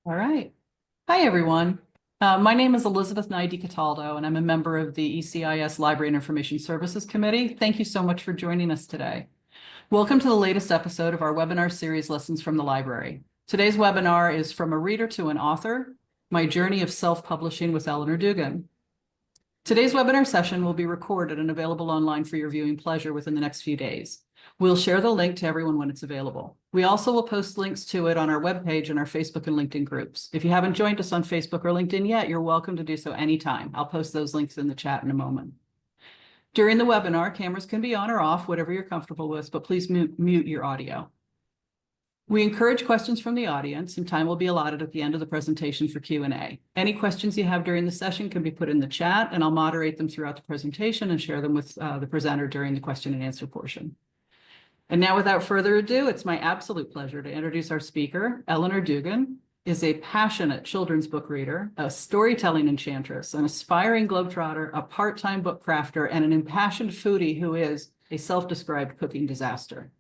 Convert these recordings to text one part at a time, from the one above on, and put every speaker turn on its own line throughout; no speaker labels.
All right. Hi, everyone. My name is Elizabeth Naidi Cataldo, and I'm a member of the ECIS Library and Information Services Committee. Thank you so much for joining us today. Welcome to the latest episode of our webinar series, Lessons from the Library. Today's webinar is From a Reader to an Author, My Journey of Self-Publishing with Eleanor Dugan. Today's webinar session will be recorded and available online for your viewing pleasure within the next few days. We'll share the link to everyone when it's available. We also will post links to it on our webpage and our Facebook and LinkedIn groups. If you haven't joined us on Facebook or LinkedIn yet, you're welcome to do so anytime. I'll post those links in the chat in a moment. During the webinar, cameras can be on or off, whatever you're comfortable with, but please mute your audio. We encourage questions from the audience, and time will be allotted at the end of the presentation for Q&A. Any questions you have during the session can be put in the chat, and I'll moderate them throughout the presentation and share them with the presenter during the question and answer portion. And now, without further ado, it's my absolute pleasure to introduce our speaker. Eleanor Dugan is a passionate children's book reader, a storytelling enchantress, an aspiring globetrotter, a part-time book crafter, and an impassioned foodie who is a self-described cooking disaster.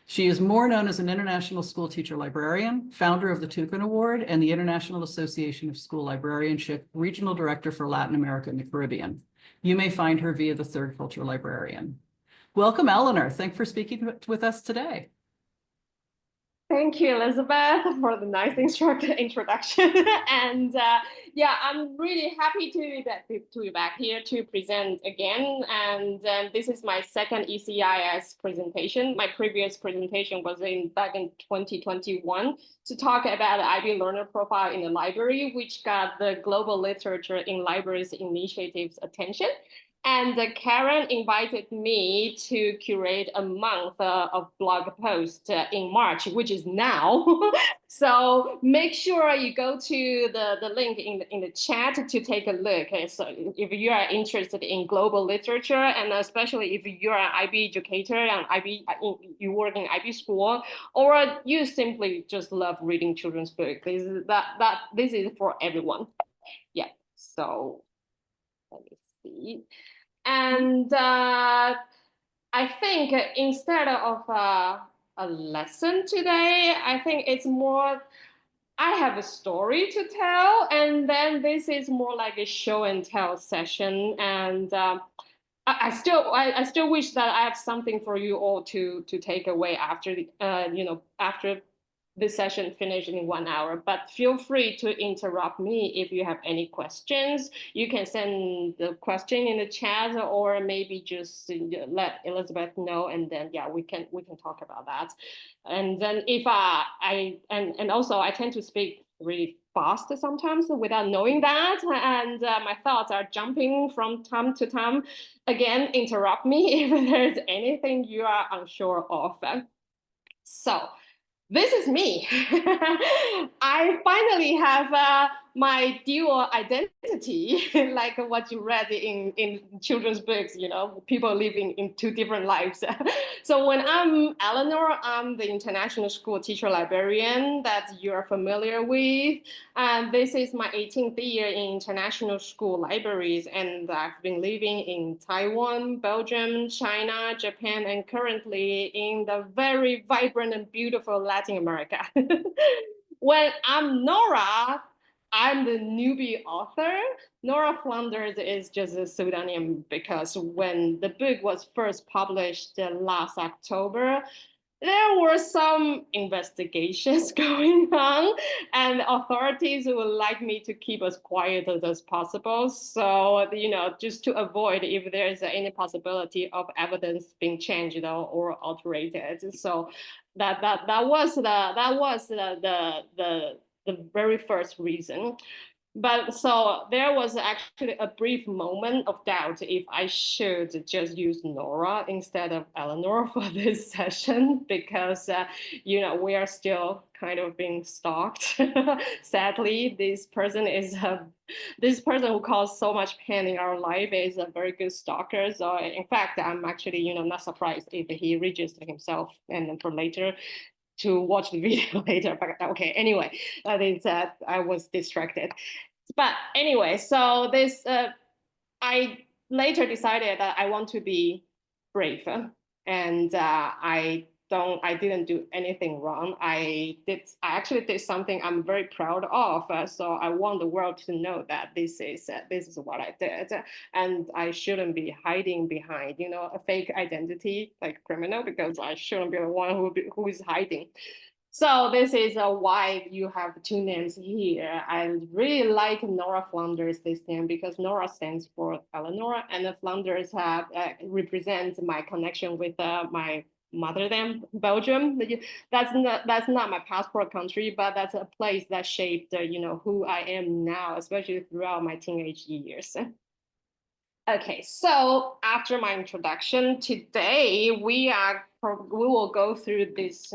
She is more known as an international school teacher librarian, founder of the Tukin Award, and the International Association of School Librarianship Regional Director for Latin America and the Caribbean. You may find her via the Third Culture Librarian. Welcome, Eleanor. Thanks for speaking with us today.
Thank you, Elizabeth, for the nice introduction. And yeah, I'm really happy to be back here to present again. And this is my second ECIS presentation. My previous presentation was back in 2021 to talk about the IB learner profile in the library, which got the Global Literature in Libraries Initiative's attention. And Karen invited me to curate a month of blog posts in March, which is now. So make sure you go to the link in the chat to take a look. So if you are interested in global literature, and especially if you're an IB educator and you work in IB school, or you simply just love reading children's books, this is for everyone. Yeah. So let me see. And I think instead of a lesson today, I think it's more, I have a story to tell, and then this is more like a show and tell session. And I still wish that I have something for you all to take away after after this session finished in 1 hour, but feel free to interrupt me if you have any questions. You can send the question in the chat, or maybe just let Elizabeth know, and then yeah, we can talk about that. And then if and also I tend to speak really fast sometimes without knowing that, and my thoughts are jumping from time to time. Again, interrupt me if there's anything you are unsure of. So this is me. I finally have my dual identity, like what you read in children's books, people living in two different lives. So when I'm Eleanor, I'm the international school teacher librarian that you're familiar with. And this is my 18th year in international school libraries. And I've been living in Taiwan, Belgium, China, Japan, and currently in the very vibrant and beautiful Latin America. When I'm Nora, I'm the newbie author. Nora Flanders is just a pseudonym because when the book was first published last October, there were some investigations going on, and authorities would like me to keep as quiet as possible. So, just to avoid if there's any possibility of evidence being changed or altered. So that was the very first reason. But so there was actually a brief moment of doubt if I should just use Nora instead of Eleanor for this session, because, we are still kind of being stalked. Sadly, this person who caused so much pain in our life is a very good stalker. So in fact, I'm actually, not surprised if he registered himself and then for later to watch the video later. But okay, anyway, that is I was distracted. But anyway, so this I later decided that I want to be brave, and I I didn't do anything wrong. I actually did something I'm very proud of. So I want the world to know that this is what I did, and I shouldn't be hiding behind, a fake identity like criminal, because I shouldn't be the one who is hiding. So this is why you have two names here. I really like Nora Flanders, this name, because Nora stands for Eleanor, and the Flanders represents my connection with my motherland, Belgium. That's not my passport country, but that's a place that shaped who I am now, especially throughout my teenage years. Okay, so after my introduction, today we will go through these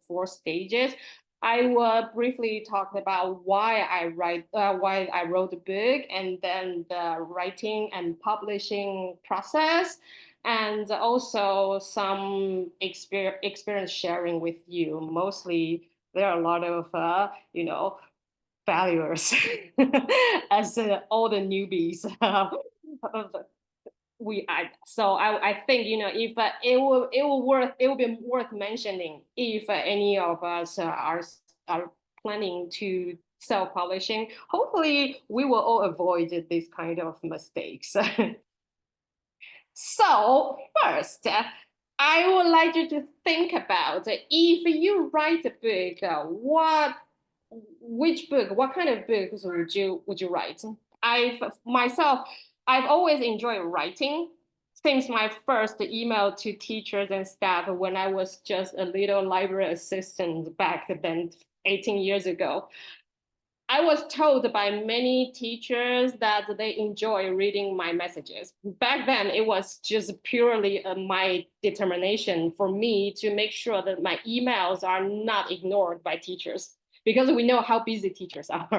4 stages. I will briefly talk about why I wrote the book, and then the writing and publishing process, and also some experience sharing with you. Mostly, there are a lot of failures as all the newbies. I think if it will be worth mentioning if any of us are planning to self-publishing. Hopefully, we will all avoid this kind of mistakes. So first, I would like you to think about if you write a book, what kind of books would you write? I've always enjoyed writing since my first email to teachers and staff when I was just a little library assistant back then, 18 years ago. I was told by many teachers that they enjoy reading my messages. Back then, it was just purely my determination for me to make sure that my emails are not ignored by teachers, because we know how busy teachers are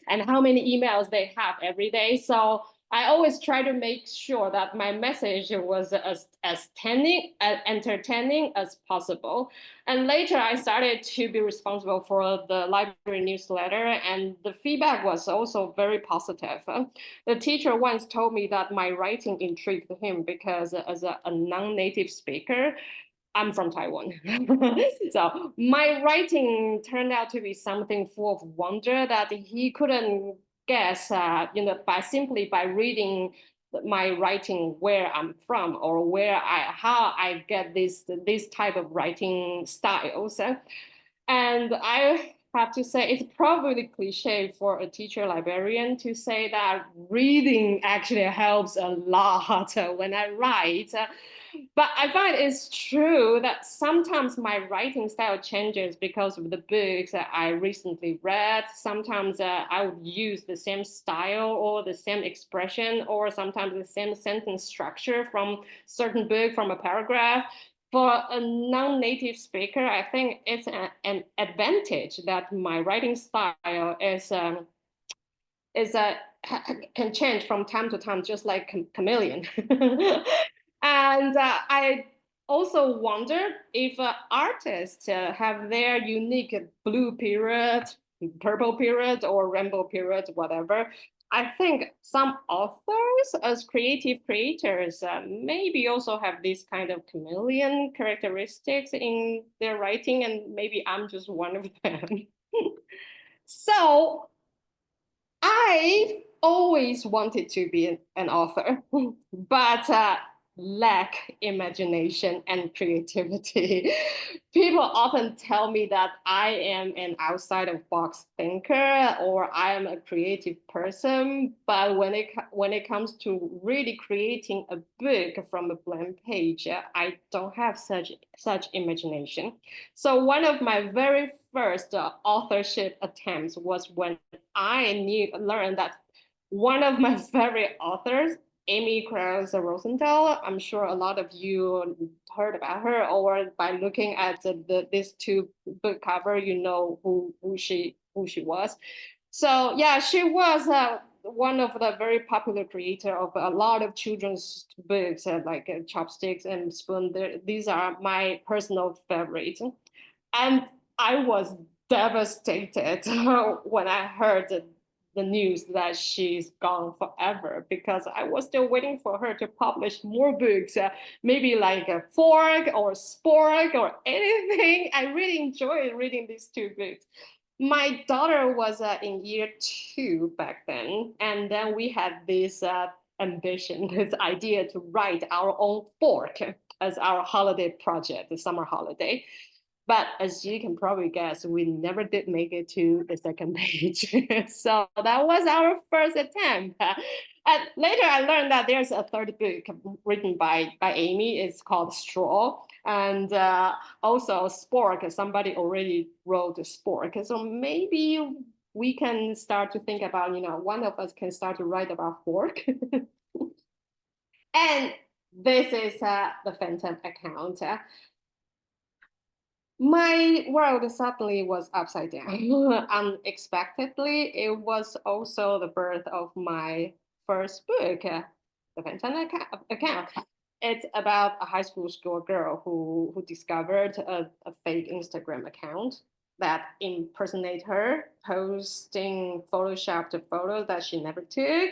and how many emails they have every day. So I always try to make sure that my message was as entertaining as possible. And later, I started to be responsible for the library newsletter, and the feedback was also very positive. The teacher once told me that my writing intrigued him because as a non-native speaker, I'm from Taiwan. So my writing turned out to be something full of wonder that he couldn't guess, by reading my writing where I'm from, or how I get this type of writing styles. And I have to say, it's probably cliche for a teacher librarian to say that reading actually helps a lot when I write. But I find it's true that sometimes my writing style changes because of the books that I recently read. Sometimes I would use the same style or the same expression, or sometimes the same sentence structure from certain book, from a paragraph. For a non-native speaker, I think it's an advantage that my writing style can change from time to time, just like chameleon. And I also wonder if artists have their unique blue period, purple period, or rainbow period, whatever. I think some authors, as creative creators, maybe also have this kind of chameleon characteristics in their writing, and maybe I'm just one of them. So I always wanted to be an author, but lack imagination and creativity. People often tell me that I am an outside of box thinker, or I am a creative person. But when it comes to really creating a book from a blank page, I don't have such imagination. So one of my very first authorship attempts was when I learned that one of my favorite authors, Amy Krause Rosenthal. I'm sure a lot of you heard about her, or by looking at these two book cover, you know who she was. So yeah, she was one of the very popular creator of a lot of children's books, like Chopsticks and Spoon. These are my personal favorites, and I was devastated when I heard the news that she's gone forever, because I was still waiting for her to publish more books, maybe like a Fork or Spork or anything. I really enjoyed reading these two books. My daughter was in year 2 back then, and then we had this ambition, this idea to write our own Fork as our holiday project, the summer holiday. But as you can probably guess, we never did make it to the second page. So that was our first attempt. And later I learned that there's a third book written by Amy. It's called Straw. And also Spork, somebody already wrote Spork. So maybe we can start to think about, one of us can start to write about Fork. And this is the Phantom account. My world suddenly was upside down. Unexpectedly, it was also the birth of my first book, The Phantom Account. It's about a high school girl who discovered a fake Instagram account that impersonate her, posting photoshopped photos that she never took.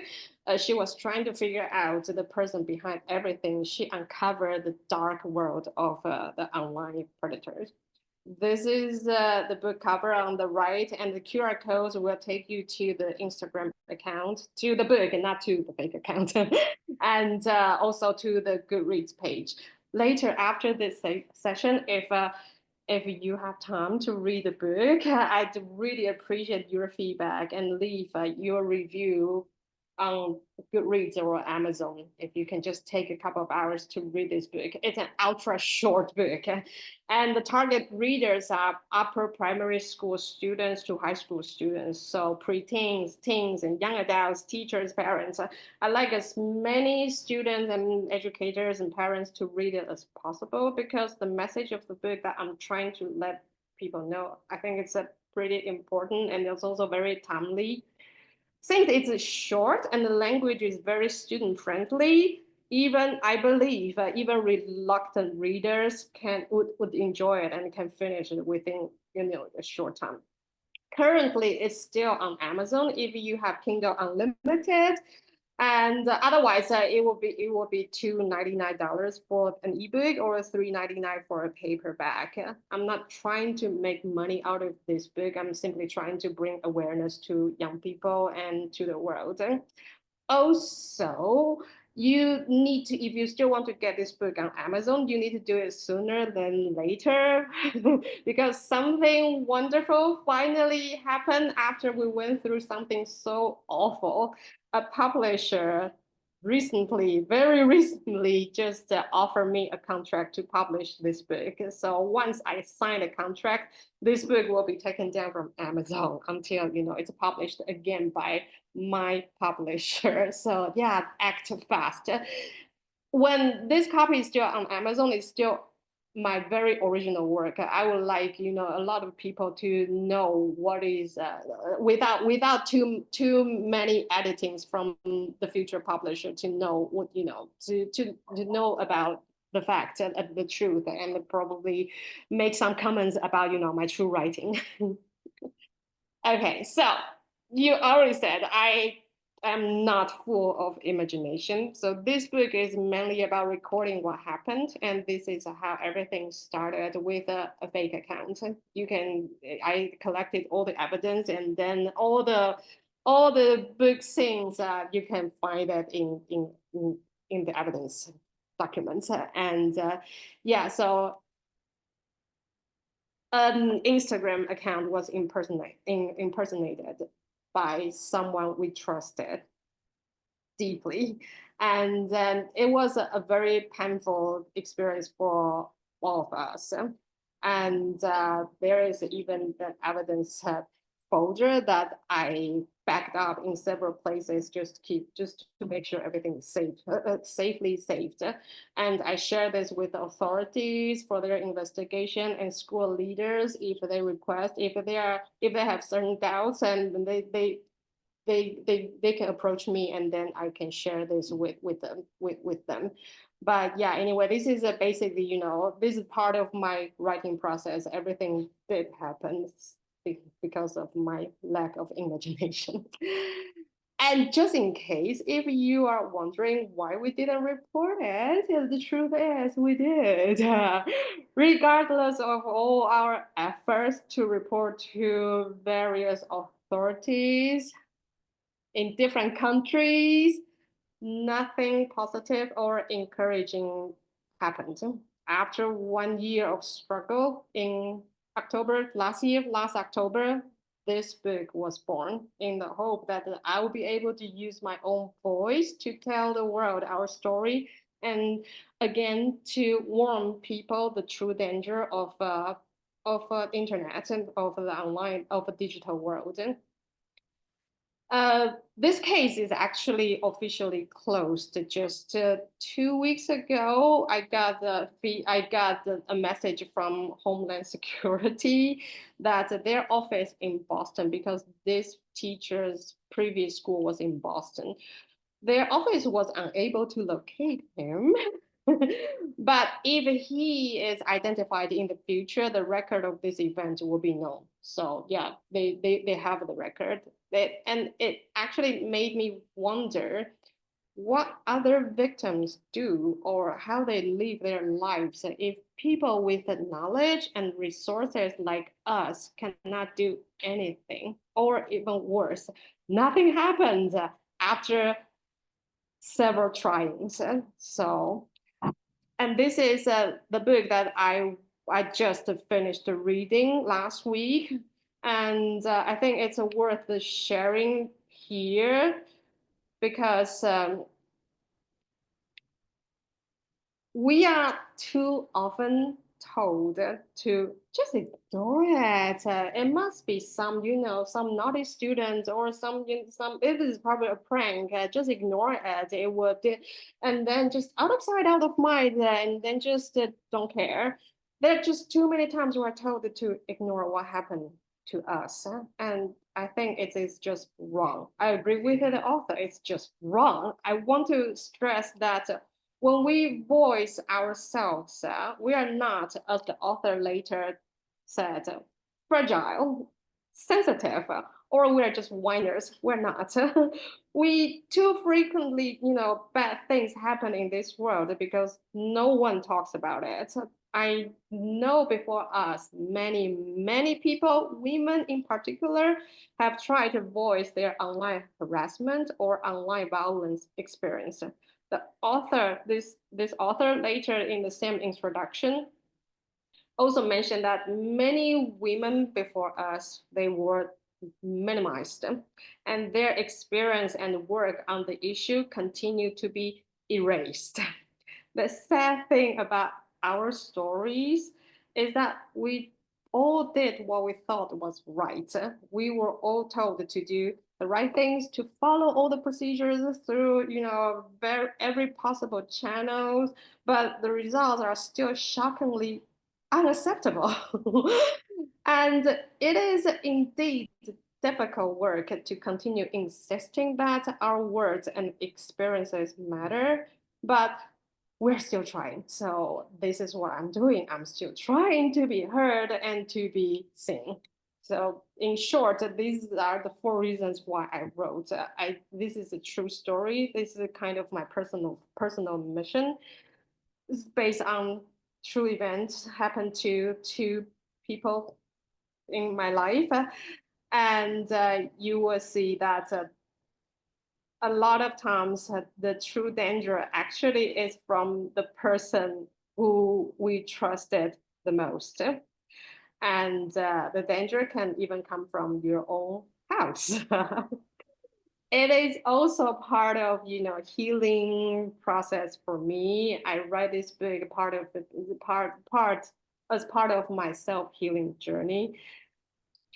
She was trying to figure out the person behind everything. She uncovered the dark world of the online predators. This is the book cover on the right, and the QR codes will take you to the Instagram account, to the book, and not to the fake account, and also to the Goodreads page. Later, after this session, if you have time to read the book, I'd really appreciate your feedback and leave your review on Goodreads or Amazon. If you can just take a couple of hours to read this book. It's an ultra short book. And the target readers are upper primary school students to high school students. So preteens, teens, and young adults, teachers, parents. I like as many students and educators and parents to read it as possible, because the message of the book that I'm trying to let people know, I think it's a pretty important, and it's also very timely. Since it's short and the language is very student friendly, even I believe even reluctant readers would enjoy it and can finish it within a short time. Currently, it's still on Amazon if you have Kindle Unlimited, and otherwise it will be $2.99 for an ebook or $3.99 for a paperback. I'm not trying to make money out of this book. I'm simply trying to bring awareness to young people and to the world. Also, you need to, if you still want to get this book on Amazon, you need to do it sooner than later because something wonderful finally happened after we went through something so awful. A publisher recently, very recently, just offered me a contract to publish this book. So once I sign a contract, this book will be taken down from Amazon until it's published again by my publisher. So yeah, act fast. When this copy is still on Amazon, it's still my very original work. I would like a lot of people to know what is without too many editings from the future publisher, to know what to know about the fact and the truth, and probably make some comments about my true writing. Okay, so you already said I am not full of imagination. So this book is mainly about recording what happened, and this is how everything started with a fake account. I collected all the evidence, and then all the book scenes you can find that in the evidence documents. And yeah, so an Instagram account was impersonated by someone we trusted deeply. And then it was a very painful experience for all of us. And there is even the evidence folder that I backed up in several places just to make sure everything is safely saved. And I share this with authorities for their investigation and school leaders if they request, if they have certain doubts, and they can approach me, and then I can share this with them. But yeah, anyway, this is basically this is part of my writing process. Everything did happen because of my lack of imagination. And just in case, if you are wondering why we didn't report it, the truth is we did. Regardless of all our efforts to report to various authorities in different countries, nothing positive or encouraging happened. After 1 year of struggle in October last October, this book was born in the hope that I will be able to use my own voice to tell the world our story and again to warn people the true danger of internet and of the online of the digital world. This case is actually officially closed. Just 2 weeks ago, I got a message from Homeland Security that their office in Boston, because this teacher's previous school was in Boston, their office was unable to locate him. But if he is identified in the future, the record of this event will be known. So yeah, they have the record. And it actually made me wonder what other victims do or how they live their lives if people with the knowledge and resources like us cannot do anything, or even worse, nothing happens after several tryings. So, and this is the book that I just finished reading last week, and I think it's worth sharing here because we are too often told to just ignore it. It must be some, some naughty students or some, it is probably a prank. Just ignore it. It would, and then just out of sight, out of mind, and then just don't care. There are just too many times we're told to ignore what happened to us. And I think it is just wrong. I agree with the author. It's just wrong. I want to stress that when we voice ourselves, we are not, as the author later said, fragile, sensitive, or we're just whiners. We're not. We too frequently, bad things happen in this world because no one talks about it. I know before us, many people, women in particular, have tried to voice their online harassment or online violence experience. The author, this author later in the same introduction also mentioned that many women before us, they were minimized and their experience and work on the issue continue to be erased. The sad thing about our stories is that we all did what we thought was right. We were all told to do the right things, to follow all the procedures through, every possible channels, but the results are still shockingly unacceptable. And it is indeed difficult work to continue insisting that our words and experiences matter, but we're still trying. So this is what I'm doing. I'm still trying to be heard and to be seen. So in short, these are the 4 reasons why I wrote. This is a true story. This is kind of my personal mission. It's based on true events happened to 2 people in my life. And you will see that a lot of times the true danger actually is from the person who we trusted the most. And the danger can even come from your own house. It is also part of, healing process for me. I write this book part as part of my self-healing journey.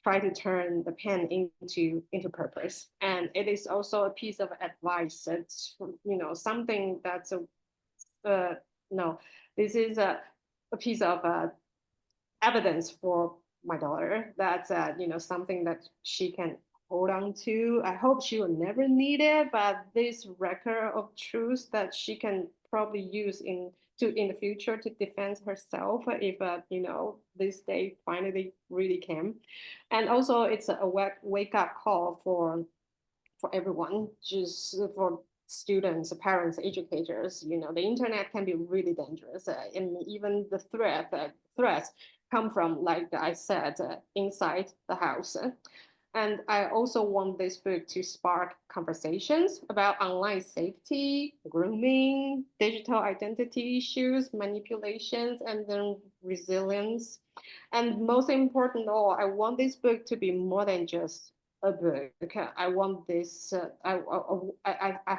Try to turn the pen into purpose, and it is also a piece of advice. It's something that's no, this is a piece of evidence for my daughter. That's something that she can hold on to. I hope she will never need it, but this record of truth that she can probably use in the future to defend herself if this day finally really came. And also it's a wake up call for everyone, just for students, parents, educators. The internet can be really dangerous, and even the threats come from, like I said, inside the house. And I also want this book to spark conversations about online safety, grooming, digital identity issues, manipulations, and then resilience. And most important of all, I want this book to be more than just a book. I want this. I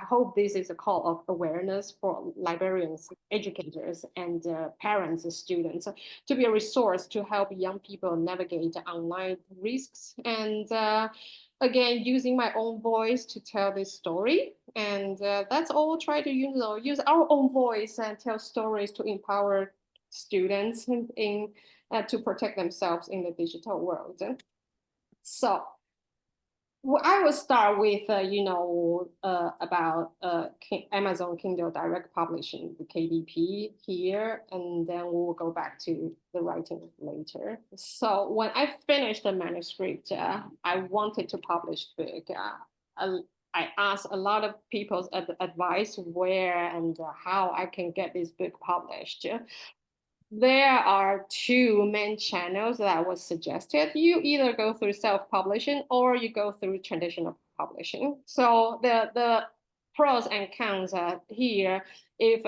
hope this is a call of awareness for librarians, educators, and parents and students to be a resource to help young people navigate online risks. And again, using my own voice to tell this story. And that's all. Try to use our own voice and tell stories to empower students in to protect themselves in the digital world. So I will start with, about Amazon Kindle Direct Publishing, the KDP here, and then we'll go back to the writing later. So when I finished the manuscript, I wanted to publish the book. I asked a lot of people's advice where and how I can get this book published. There are two main channels that was suggested. You either go through self-publishing or you go through traditional publishing. So the pros and cons are here. If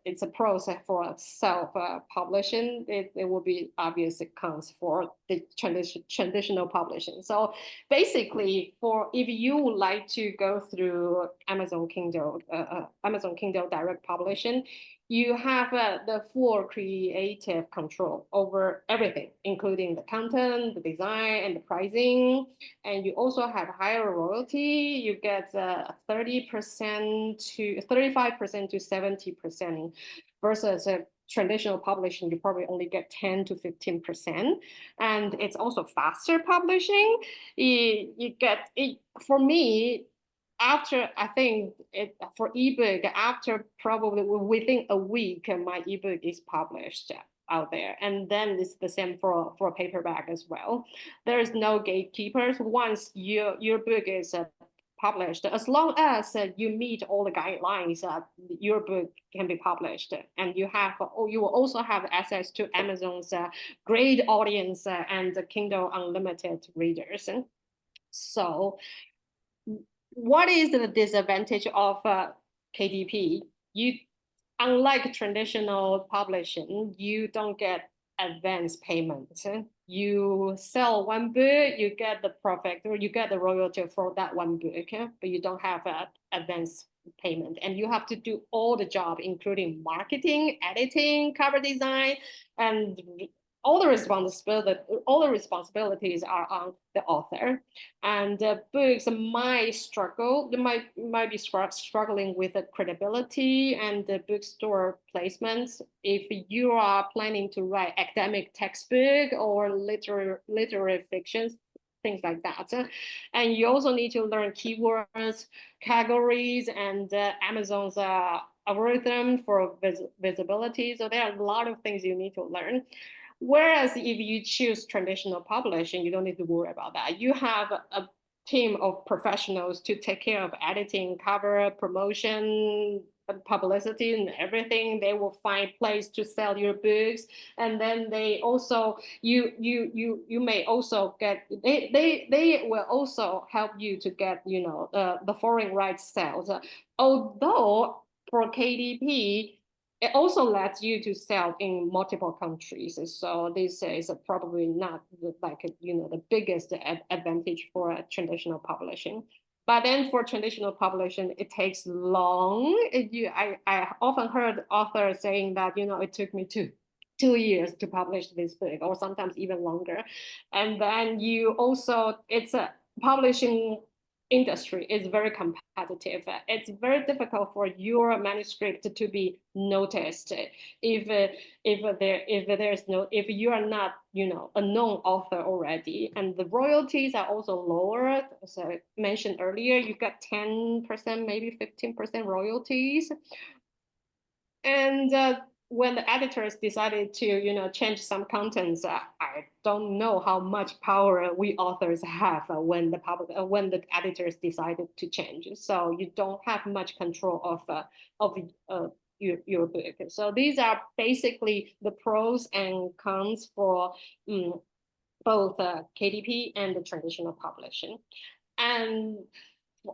it's a pros for self-publishing, it will be obvious cons for the traditional publishing. So basically, if you would like to go through Amazon Kindle Direct Publishing, you have the full creative control over everything, including the content, the design, and the pricing. And you also have higher royalty. You get 30% to 35% to 70%, versus traditional publishing, you probably only get 10 to 15%. And it's also faster publishing. You get it, for me, after, I think for ebook, after probably within a week, my ebook is published out there. And then it's the same for paperback as well. There is no gatekeepers. Once your book is published, as long as you meet all the guidelines, your book can be published. And you will also have access to Amazon's great audience and the Kindle Unlimited readers. So what is the disadvantage of KDP? Unlike traditional publishing, you don't get advance payment. You sell one book, you get the profit, or you get the royalty for that one book, but you don't have an advance payment. And you have to do all the job, including marketing, editing, cover design, and all the responsibilities are on the author. And books might be struggling with the credibility and the bookstore placements if you are planning to write academic textbook or literary fictions, things like that. And you also need to learn keywords, categories, and Amazon's algorithm for visibility. So there are a lot of things you need to learn. Whereas if you choose traditional publishing, you don't need to worry about that. You have a team of professionals to take care of editing, cover, promotion, publicity, and everything. They will find place to sell your books, and then they also you may also get they will also help you to get the foreign rights sales. Although for KDP, it also lets you to sell in multiple countries. So this is probably not the biggest advantage for traditional publishing. But then for traditional publishing, it takes long. I often heard authors saying that it took me two years to publish this book, or sometimes even longer. And then it's a publishing industry is very competitive. It's very difficult for your manuscript to be noticed if you are not a known author already, and the royalties are also lower. As I mentioned earlier, you got 10%, maybe 15% royalties. And when the editors decided to, change some contents, I don't know how much power we authors have when the editors decided to change. So you don't have much control of your book. So these are basically the pros and cons for both KDP and the traditional publishing. And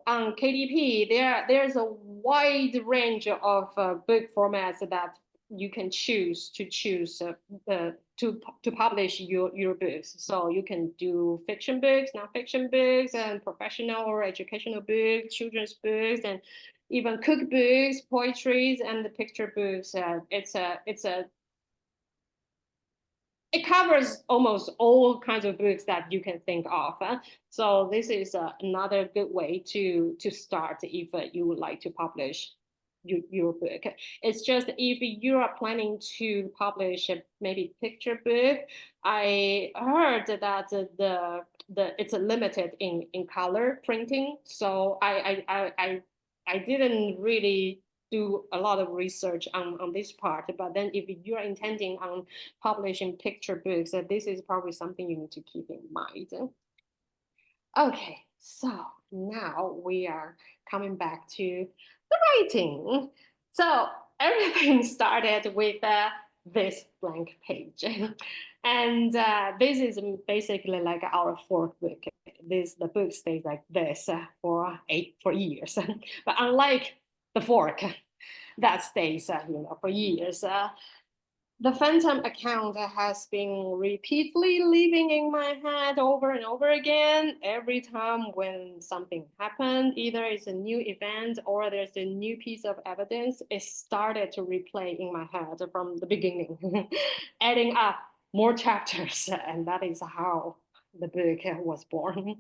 on KDP, there's a wide range of book formats that you can choose to publish your books. So you can do fiction books, non-fiction books, and professional or educational books, children's books, and even cookbooks, poetries, and the picture books. It covers almost all kinds of books that you can think of. So this is another good way to start if you would like to publish your book. It's just if you are planning to publish a maybe picture book, I heard that it's limited in color printing. So I didn't really do a lot of research on this part. But then if you are intending on publishing picture books, this is probably something you need to keep in mind. Okay, so now we are coming back to the writing. So everything started with this blank page. And this is basically like our fourth book. The book stays like this for years. But unlike the fork that stays for years, the phantom account has been repeatedly living in my head over and over again. Every time when something happened, either it's a new event or there's a new piece of evidence, it started to replay in my head from the beginning, adding up more chapters. And that is how the book was born.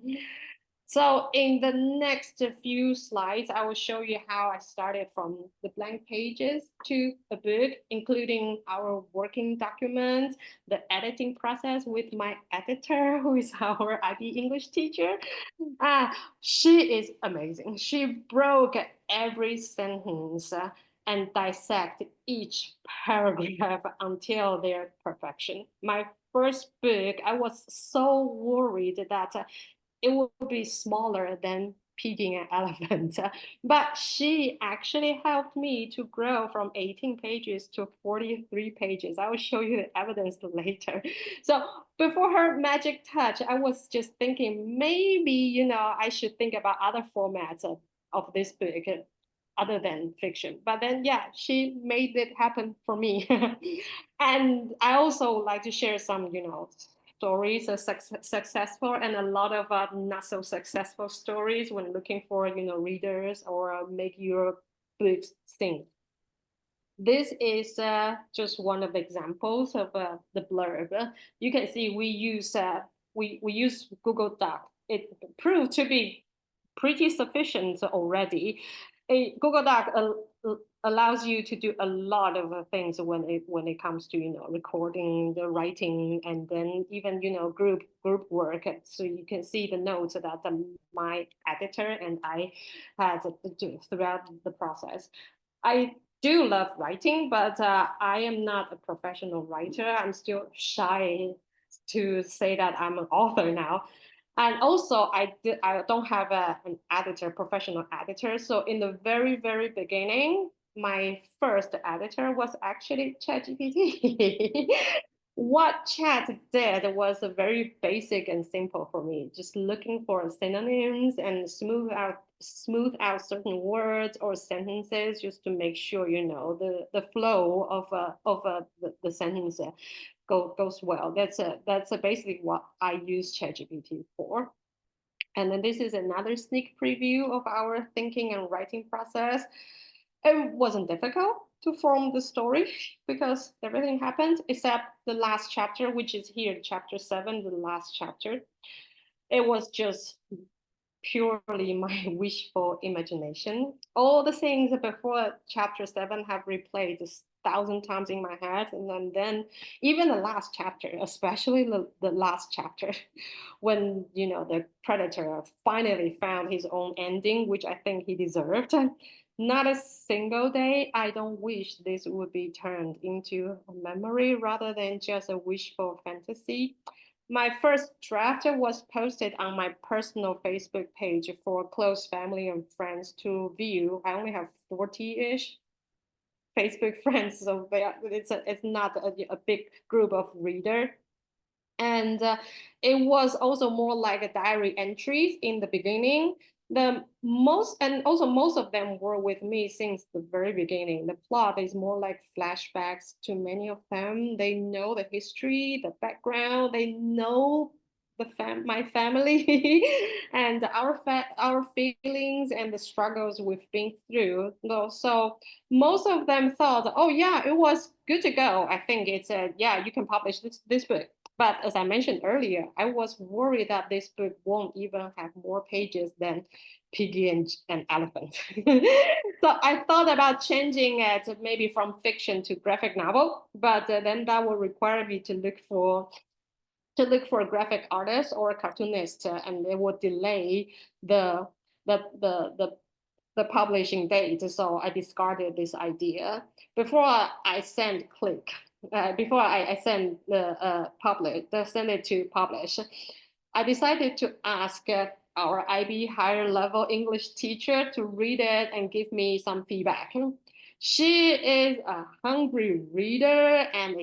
So in the next few slides, I will show you how I started from the blank pages to a book, including our working document, the editing process with my editor, who is our IB English teacher. She is amazing. She broke every sentence and dissect each paragraph until their perfection. My first book, I was so worried that it would be smaller than feeding an elephant. But she actually helped me to grow from 18 pages to 43 pages. I will show you the evidence later. So before her magic touch, I was just thinking maybe, I should think about other formats of this book other than fiction. But then, yeah, she made it happen for me. And I also like to share some, stories are successful and a lot of not so successful stories when looking for readers or make your books sing. This is just one of the examples of the blurb. You can see we use Google Doc. It proved to be pretty sufficient already. Google Doc allows you to do a lot of things when it comes to recording, the writing, and then even group work. So you can see the notes that my editor and I had to do throughout the process. I do love writing, but I am not a professional writer. I'm still shy to say that I'm an author now. And also, I don't have an editor, professional editor. So in the very, very beginning, my first editor was actually ChatGPT. What Chat did was very basic and simple for me, just looking for synonyms and smooth out certain words or sentences just to make sure the flow of the sentence goes well. That's basically what I use ChatGPT for. And then this is another sneak preview of our thinking and writing process. It wasn't difficult to form the story because everything happened except the last chapter, which is here, chapter 7, the last chapter. It was just purely my wishful imagination. All the things before chapter 7 have replayed 1,000 times in my head. And then even the last chapter, especially the last chapter, when the predator finally found his own ending, which I think he deserved. Not a single day I don't wish this would be turned into a memory rather than just a wishful fantasy. My first draft was posted on my personal Facebook page for close family and friends to view. I only have 40-ish Facebook friends, so it's not a big group of reader. And it was also more like a diary entry in the beginning. Most of them were with me since the very beginning. The plot is more like flashbacks to many of them. They know the history, the background, they know my family and our feelings and the struggles we've been through. So most of them thought, oh yeah, it was good to go. I think it's yeah, you can publish this book. But as I mentioned earlier, I was worried that this book won't even have more pages than Piggy and Elephant. So I thought about changing it maybe from fiction to graphic novel, but then that would require me to look for a graphic artist or a cartoonist, and it would delay the the the the the publishing date. So I discarded this idea before I send click. Before I send send it to publish, I decided to ask our IB higher level English teacher to read it and give me some feedback. She is a hungry reader and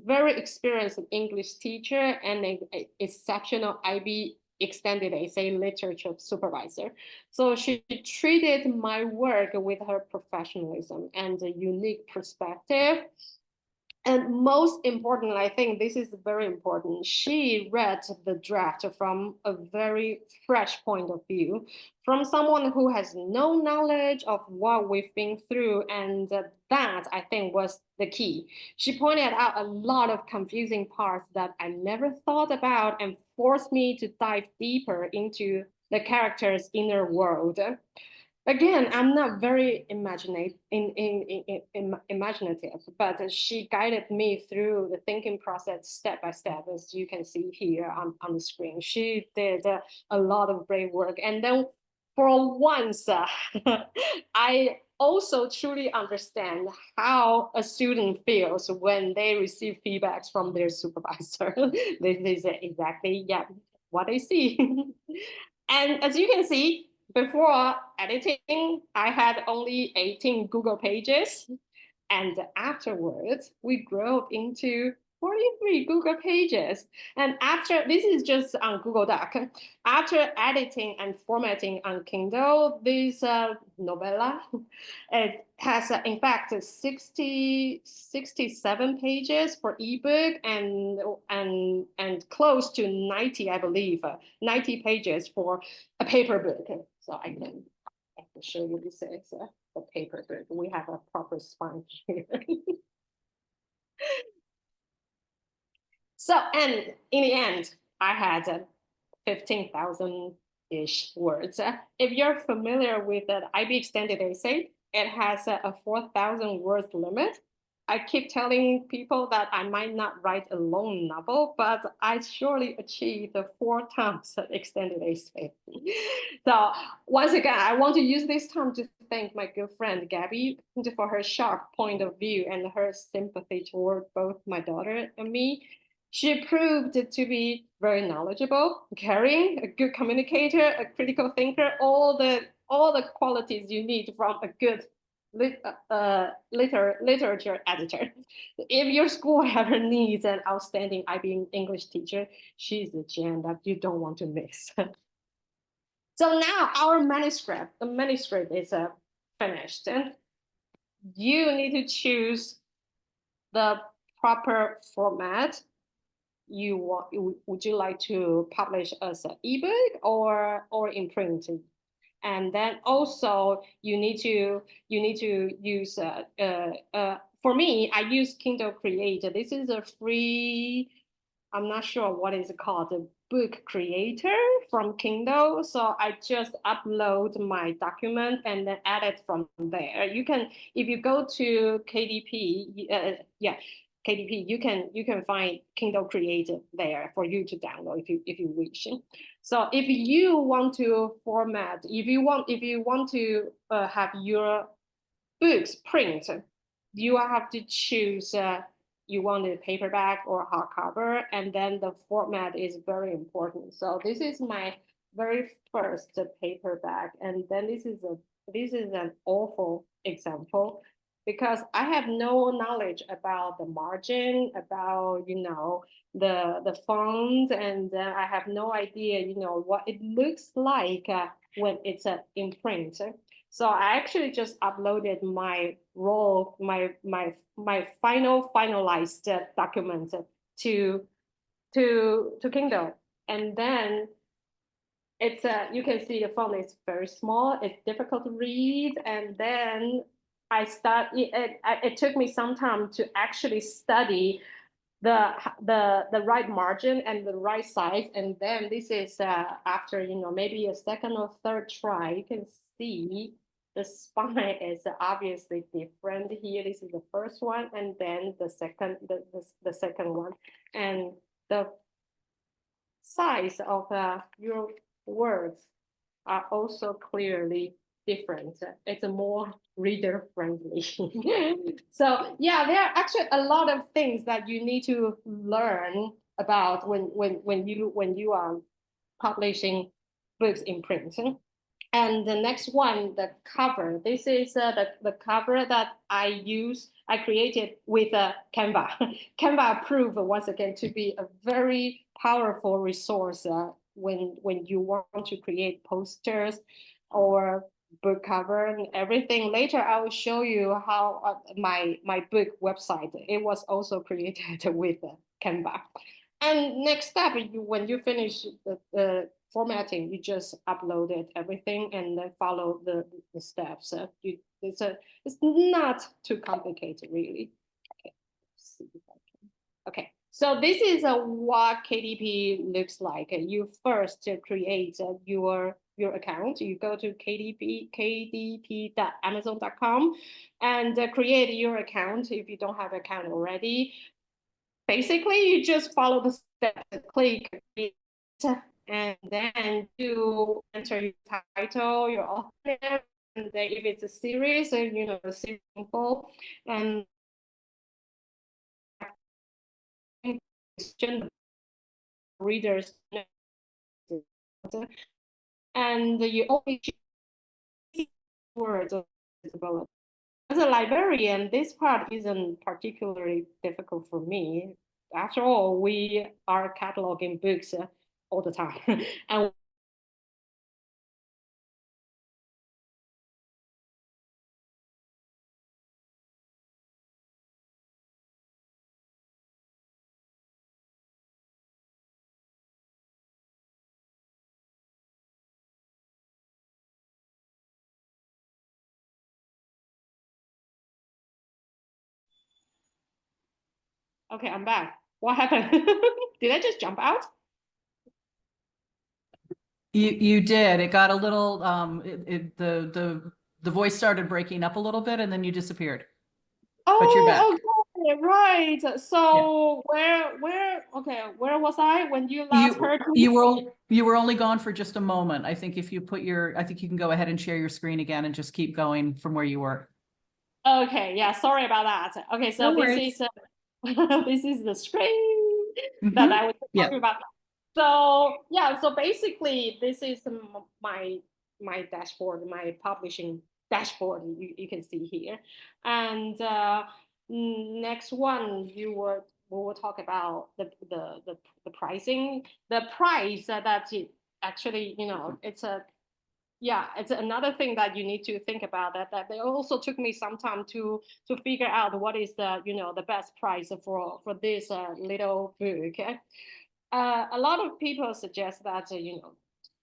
very experienced English teacher and an exceptional IB extended essay literature supervisor. So she treated my work with her professionalism and a unique perspective. And most importantly, I think this is very important. She read the draft from a very fresh point of view, from someone who has no knowledge of what we've been through. And that, I think, was the key. She pointed out a lot of confusing parts that I never thought about and forced me to dive deeper into the character's inner world. Again, I'm not very imaginative, but she guided me through the thinking process step by step, as you can see here on the screen. She did a lot of great work. And then for once, I also truly understand how a student feels when they receive feedbacks from their supervisor. This is exactly, yeah, what they see. And as you can see, before editing, I had only 18 Google pages. And afterwards, we grew into 43 Google pages. And after, this is just on Google Doc. After editing and formatting on Kindle, this novella, it has, in fact, 67 pages for ebook and close to 90, I believe, 90 pages for a paper book. So I can show you this is the paper book. We have a proper spine here. So, and in the end, I had 15,000-ish words. If you're familiar with the IB extended essay, it has a 4,000 words limit. I keep telling people that I might not write a long novel, but I surely achieved the 4 times extended essay. So once again, I want to use this time to thank my good friend Gabby for her sharp point of view and her sympathy toward both my daughter and me. She proved to be very knowledgeable, caring, a good communicator, a critical thinker, all the qualities you need from a good literature editor. If your school ever needs an outstanding IB English teacher, she's a gem that you don't want to miss. So now our the manuscript is finished, and you need to choose the proper format. Would you like to publish as an ebook or in print? And then also you need to use for me, I use Kindle Creator. This is a free, I'm not sure what is it called, a book creator from Kindle. So I just upload my document and then edit from there. You can, if you go to KDP, yeah, KDP, you can find Kindle Creative there for you to download if you wish. So if you want to format, if you want to have your books print, you have to choose you want a paperback or hardcover, and then the format is very important. So this is my very first paperback, and then this is an awful example because I have no knowledge about the margin, about the font, and I have no idea what it looks like when it's in print. So I actually just uploaded my finalized document to Kindle, and then it's you can see the font is very small. It's difficult to read, and then it took me some time to actually study the right margin and the right size, and then this is after maybe a second or third try, you can see the spine is obviously different here. This is the first one, and then the second one, and the size of your words are also clearly different. It's a more reader friendly. So yeah, there are actually a lot of things that you need to learn about when you are publishing books in print. And the next one, the cover. This is the cover that I created with Canva. Canva approved once again to be a very powerful resource when you want to create posters or book cover and everything. Later, I will show you how my book website, it was also created with Canva. And next step, when you finish the formatting, you just uploaded everything and then follow the steps. It's not too complicated, really. Okay, let's see if I can. Okay, so this is what KDP looks like. You first create your account. You go to kdp.amazon.com and create your account if you don't have an account already. Basically, you just follow the steps, click create, and then you enter your title, your author, and then if it's a series, the series info, and readers, and you only choose words of disability. As a librarian, this part isn't particularly difficult for me. After all, we are cataloging books all the time. And okay, I'm back. What happened? Did I just jump out?
You did. It got a little the voice started breaking up a little bit and then you disappeared. But you're back.
Okay, right.
Yeah.
So where was I when you last heard me?
You were only gone for just a moment. I think if you I think you can go ahead and share your screen again and just keep going from where you were.
Okay, yeah, sorry about that. Okay, so
No
this
worries.
is this is the screen that
Mhm.
I was
Yeah.
talking about. So yeah, so basically this is my dashboard, my publishing dashboard. You can see here, and next one we will talk about the pricing. The price that it actually it's it's another thing that you need to think about, that they also took me some time to figure out what is the best price for this little book. A lot of people suggest that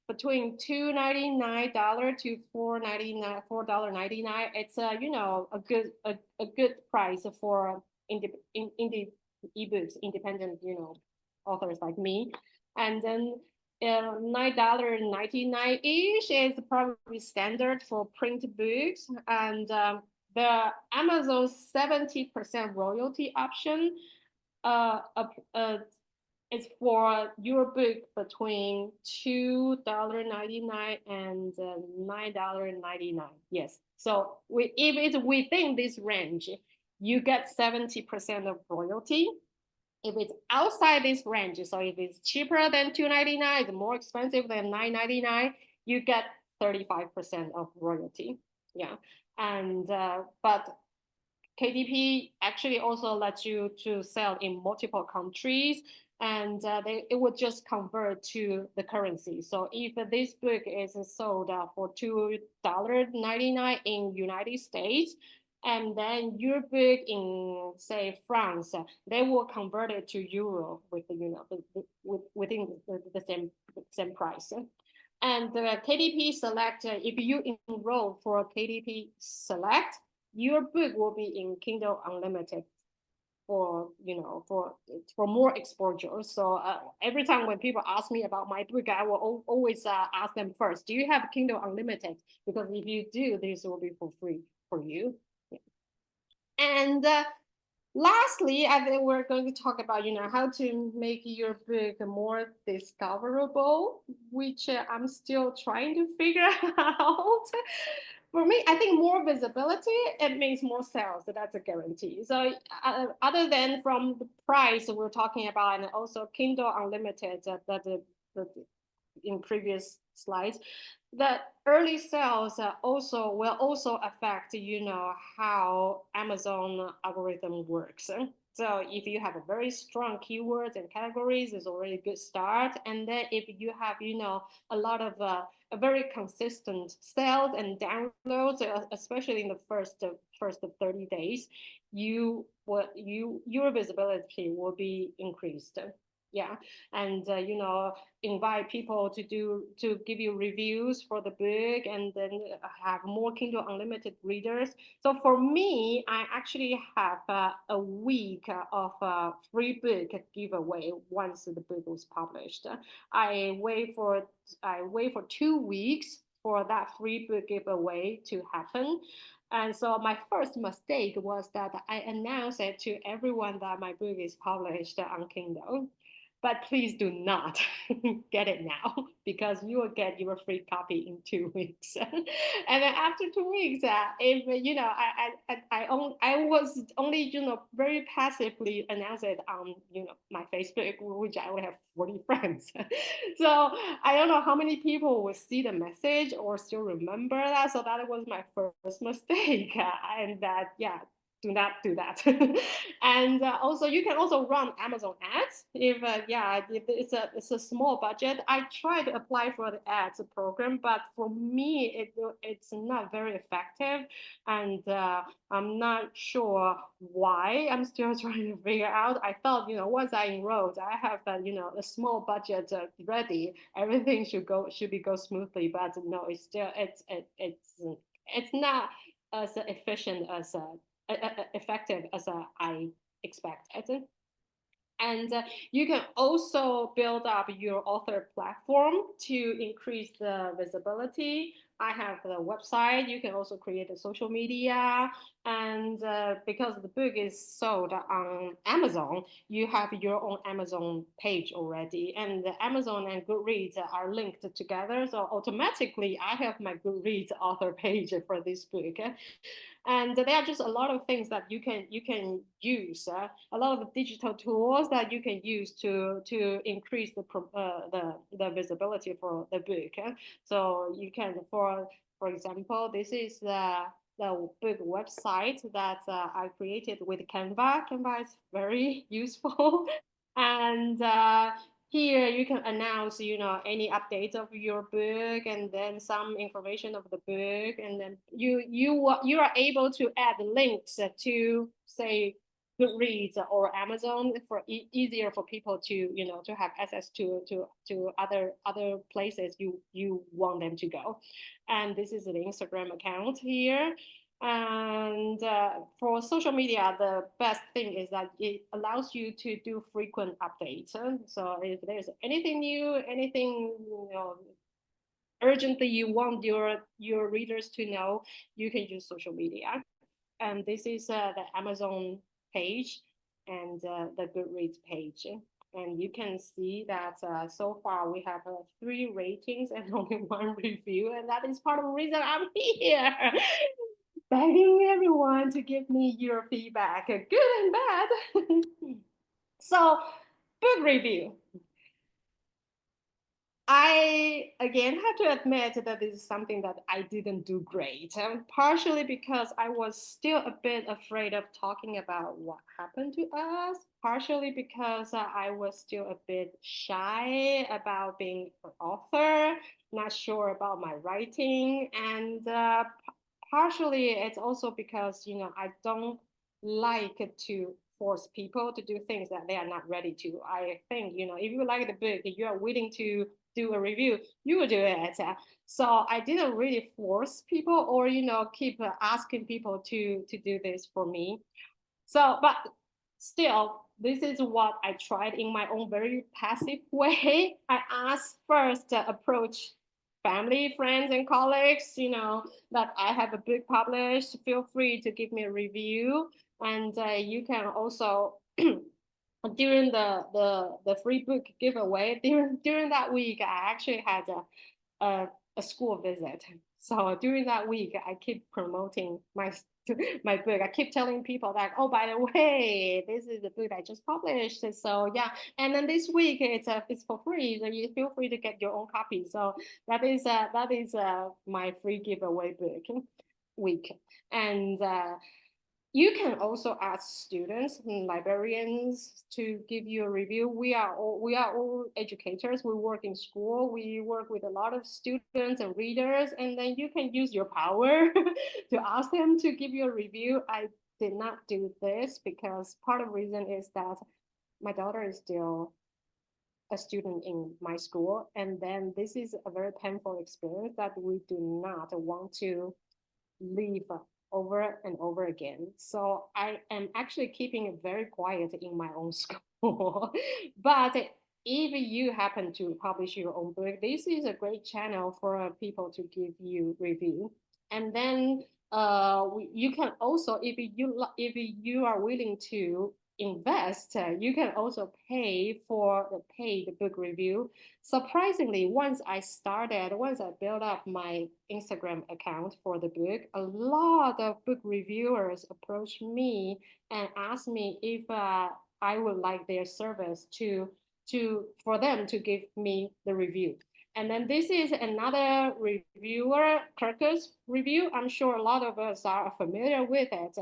between $2.99 to $4.99, it's a good price for indie ebooks, independent authors like me. And then $9.99 ish is probably standard for print books, and the Amazon 70% royalty option uh, uh, uh, is for your book between $2.99 and $9.99. Yes. So if it's within this range, you get 70% of royalty. If it's outside this range, so if it's cheaper than $2.99, it's more expensive than $9.99, you get 35% of royalty. Yeah. And but KDP actually also lets you to sell in multiple countries, and it would just convert to the currency. So if this book is sold for $2.99 in United States, and then your book in say France, they will convert it to euro with within the same price. And KDP Select, if you enroll for KDP Select, your book will be in Kindle Unlimited for for more exposure. So every time when people ask me about my book, I will always ask them first, do you have Kindle Unlimited? Because if you do, this will be for free for you. Yeah. And lastly, I think we're going to talk about how to make your book more discoverable, which I'm still trying to figure out. For me, I think more visibility, it means more sales. So that's a guarantee. So other than from the price we're talking about, and also Kindle Unlimited, that in previous slides, that early sales will also affect how Amazon algorithm works. So if you have a very strong keywords and categories, it's already a good start. And then if you have a lot of a very consistent sales and downloads, especially in the first 30 days, your visibility will be increased. Yeah. And invite people to give you reviews for the book, and then have more Kindle Unlimited readers. So for me, I actually have a week of free book giveaway once the book was published. I wait for 2 weeks for that free book giveaway to happen. And so my first mistake was that I announced it to everyone that my book is published on Kindle. But please do not get it now, because you will get your free copy in 2 weeks. And then after 2 weeks, if I was only very passively announce it on my Facebook, which I only have 40 friends. So I don't know how many people will see the message or still remember that. So that was my first mistake, and that do not do that. And also you can also run Amazon ads if it's a small budget. I tried to apply for the ads program, but for me it's not very effective, and I'm not sure why. I'm still trying to figure out. I thought once I enrolled, I have a small budget ready, everything should go smoothly, but no, it's not as efficient as effective as I expected. And you can also build up your author platform to increase the visibility. I have the website. You can also create a social media. And because the book is sold on Amazon, you have your own Amazon page already. And the Amazon and Goodreads are linked together. So automatically, I have my Goodreads author page for this book. And there are just a lot of things that you can use, a lot of digital tools that you can use to increase the visibility for the book. So you can, for example, this is the book website that I created with Canva. Canva is very useful. And here you can announce any updates of your book, and then some information of the book, and then you are able to add links to say Goodreads or Amazon for easier for people to to have access to other places you want them to go. And this is the Instagram account here. And for social media, the best thing is that it allows you to do frequent updates. So if there's anything new, anything urgently you want your readers to know, you can use social media. and this is the Amazon page and the Goodreads page. And you can see that so far we have 3 ratings and only 1 review, and that is part of the reason I'm here. Begging everyone to give me your feedback, good and bad. So, book review. I again have to admit that this is something that I didn't do great, partially because I was still a bit afraid of talking about what happened to us, partially because I was still a bit shy about being an author, not sure about my writing, and partially it's also because I don't like to force people to do things that they are not ready to. I think if you like the book, if you are willing to do a review, you will do it. So I didn't really force people or keep asking people to do this for me. So, but still, this is what I tried in my own very passive way. I asked first to approach family, friends, and colleagues, that I have a book published. Feel free to give me a review. And you can also during the free book giveaway during that week, I actually had a school visit. So during that week, I keep promoting my book. I keep telling people that, oh, by the way, this is the book I just published. So yeah, and then this week it's for free, so you feel free to get your own copy. So that is my free giveaway book week, and you can also ask students and librarians to give you a review. We are all educators. We work in school. We work with a lot of students and readers, and then you can use your power to ask them to give you a review. I did not do this because part of the reason is that my daughter is still a student in my school, and then this is a very painful experience that we do not want to leave over and over again. So I am actually keeping it very quiet in my own school. But if you happen to publish your own book, this is a great channel for people to give you review. And then you can also, if you are willing to invest, you can also pay for the paid book review. Surprisingly, once I built up my Instagram account for the book, a lot of book reviewers approached me and asked me if I would like their service for them to give me the review. And then this is another reviewer, Kirkus review. I'm sure a lot of us are familiar with it.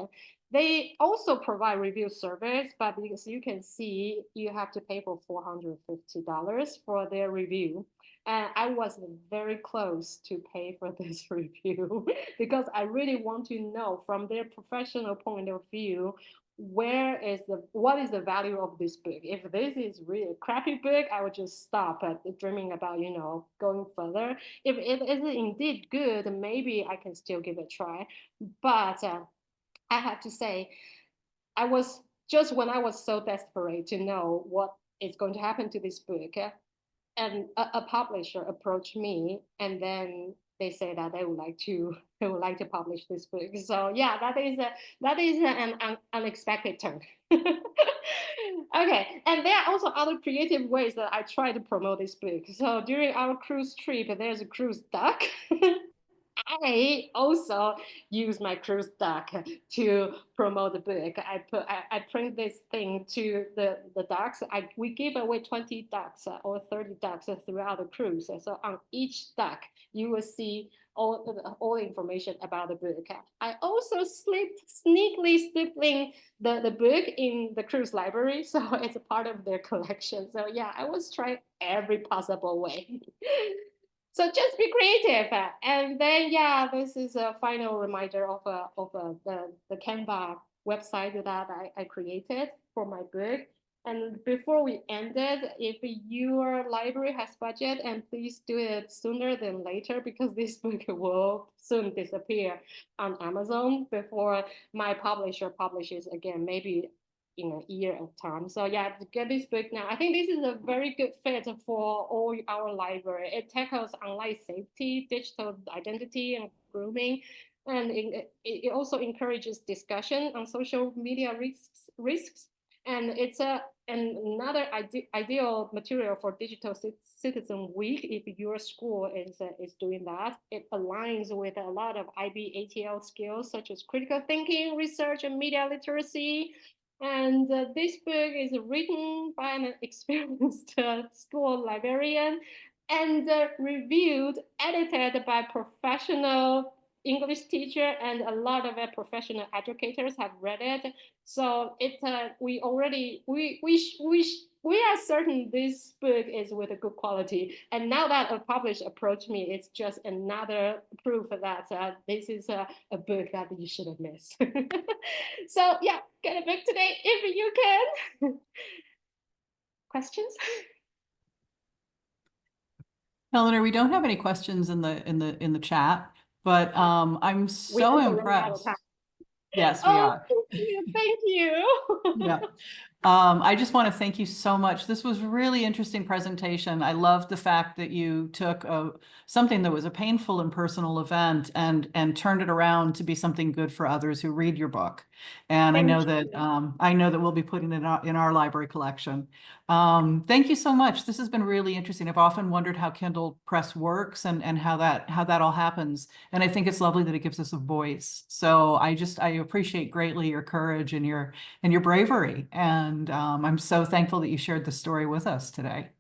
They also provide review service, but as you can see, you have to pay for $450 for their review. And I was very close to pay for this review because I really want to know from their professional point of view, what is the value of this book? If this is really a crappy book, I would just stop at dreaming about going further. If it is indeed good, maybe I can still give it a try. But I have to say, I was just when I was so desperate to know what is going to happen to this book, and a publisher approached me, and then they say that they would like to publish this book. So yeah, that is an unexpected turn. Okay, and there are also other creative ways that I try to promote this book. So during our cruise trip, there's a cruise duck. I also use my cruise duck to promote the book. I print this thing to the ducks. We give away 20 ducks or 30 ducks throughout the cruise. So on each duck, you will see all information about the book. I also sneakily stippling the book in the cruise library, so it's a part of their collection. So yeah, I was trying every possible way. So just be creative. And then, yeah, this is a final reminder of the Canva website that I created for my book. And before we end it, if your library has budget, and please do it sooner than later because this book will soon disappear on Amazon before my publisher publishes again, maybe in a year of time. So yeah, to get this book now, I think this is a very good fit for all our library. It tackles online safety, digital identity, and grooming. And it also encourages discussion on social media risks. And it's another ideal material for Digital Citizen Week if your school is doing that. It aligns with a lot of IB ATL skills such as critical thinking, research, and media literacy. And this book is written by an experienced school librarian and reviewed, edited by professional English teacher, and a lot of professional educators have read it. So we are certain this book is with a good quality. And now that a publisher approached me, it's just another proof that this is a book that you shouldn't miss. So yeah, get a book today if you can. Questions?
Eleanor, we don't have any questions in the chat, but I'm so impressed. Yes, we are.
Thank you. Thank you.
Yeah. I just want to thank you so much. This was a really interesting presentation. I loved the fact that you took something that was a painful and personal event and turned it around to be something good for others who read your book. And I know that we'll be putting it in our library collection. Thank you so much. This has been really interesting. I've often wondered how Kindle Press works and how that all happens. And I think it's lovely that it gives us a voice. So I appreciate greatly your courage and your bravery. And I'm so thankful that you shared the story with us today.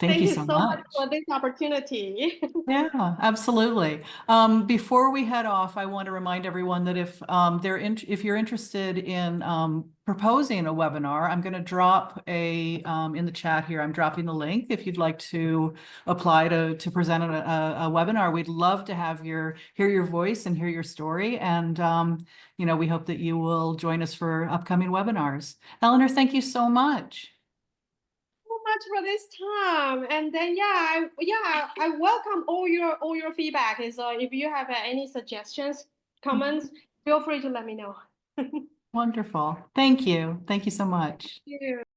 Thank you so
much
much.
for this opportunity.
Yeah, absolutely. Before we head off, I want to remind everyone that if you're interested in proposing a webinar, I'm going to drop in the chat here. I'm dropping the link if you'd like to apply to present a webinar. We'd love to hear your voice and hear your story. And we hope that you will join us for upcoming webinars. Eleanor, thank you so much.
Much for this time. And then I welcome all your feedback. So if you have any suggestions, comments, feel free to let me know.
Wonderful. Thank you so much.
Thank you.